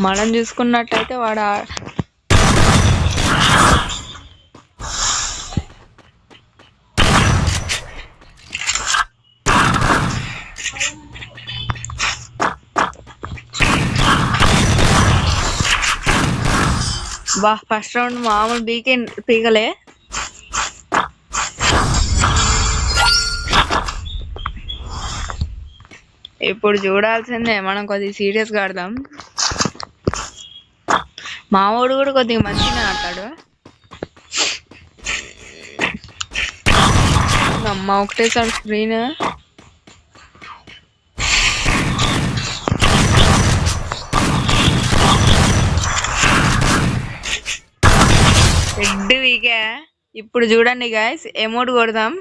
మనం చూసుకున్నట్టయితే వాడు ఫస్ట్ రౌండ్ మామూలు పీకలే. ఇప్పుడు చూడాల్సిందే, మనం కొద్దిగా సీరియస్గా ఆడదాం. మావాడు కూడా కొద్దిగా మంచిగా ఆడతాడు. అమ్మ ఒకటేసారి స్క్రీన్ రెడ్ వీకే. ఇప్పుడు చూడండి గైస్, ఎమోట్ కొడదాం.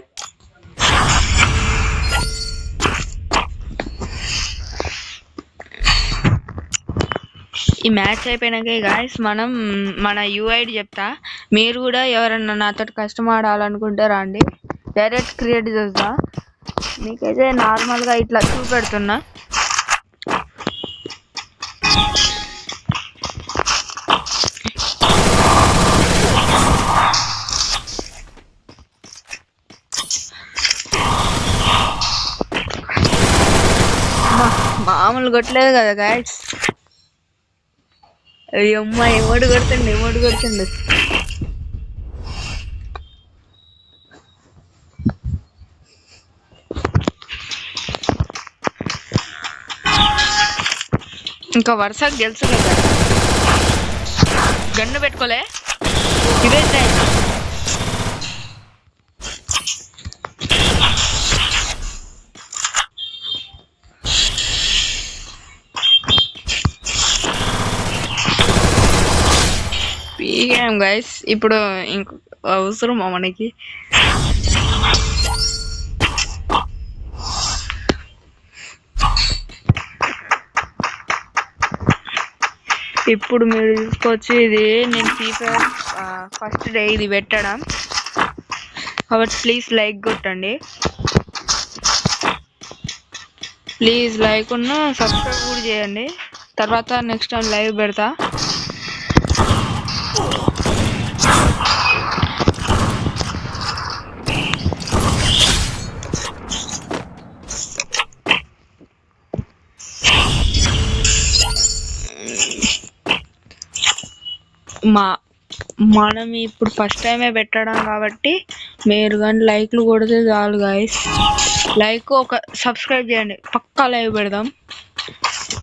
ఈ మ్యాచ్ అయిపోయినాకే గాయస్ మనం మన యూఐడి చెప్తా. మీరు కూడా ఎవరన్నా నాతో కష్టం ఆడాలనుకుంటే రండి, డైరెక్ట్ క్రియేట్ చేస్తా. మీకైతే నార్మల్గా ఇట్లా చూపెడుతున్నా. మామూలు కొట్టలేదు కదా గాయస్. అయ్యమ్మ ఎమోడు కొడుతుండు. ఇంకా వరుసగా గెలుసు కదా. గన్ను పెట్టుకోలే, ఇదే టైం. పీగాం గైస్. ఇప్పుడు ఇంకో అవసరమా మనకి? ఇప్పుడు మీరు చూసుకోవచ్చు, ఇది నేను FIFA ఫస్ట్ డే ఇది పెట్టడం కాబట్టి ప్లీజ్ లైక్ కొట్టండి. ప్లీజ్ లైక్ ఉన్న సబ్స్క్రైబ్ కూడా చేయండి. తర్వాత నెక్స్ట్ టైం లైవ్ పెడతా. మనం ఇప్పుడు ఫస్ట్ టైమే పెట్టడం కాబట్టి మీరు కానీ లైక్లు కొడితే చాలు గాయస్. లైక్ ఒక సబ్స్క్రైబ్ చేయండి, పక్కా లైవ్ పెడదాం.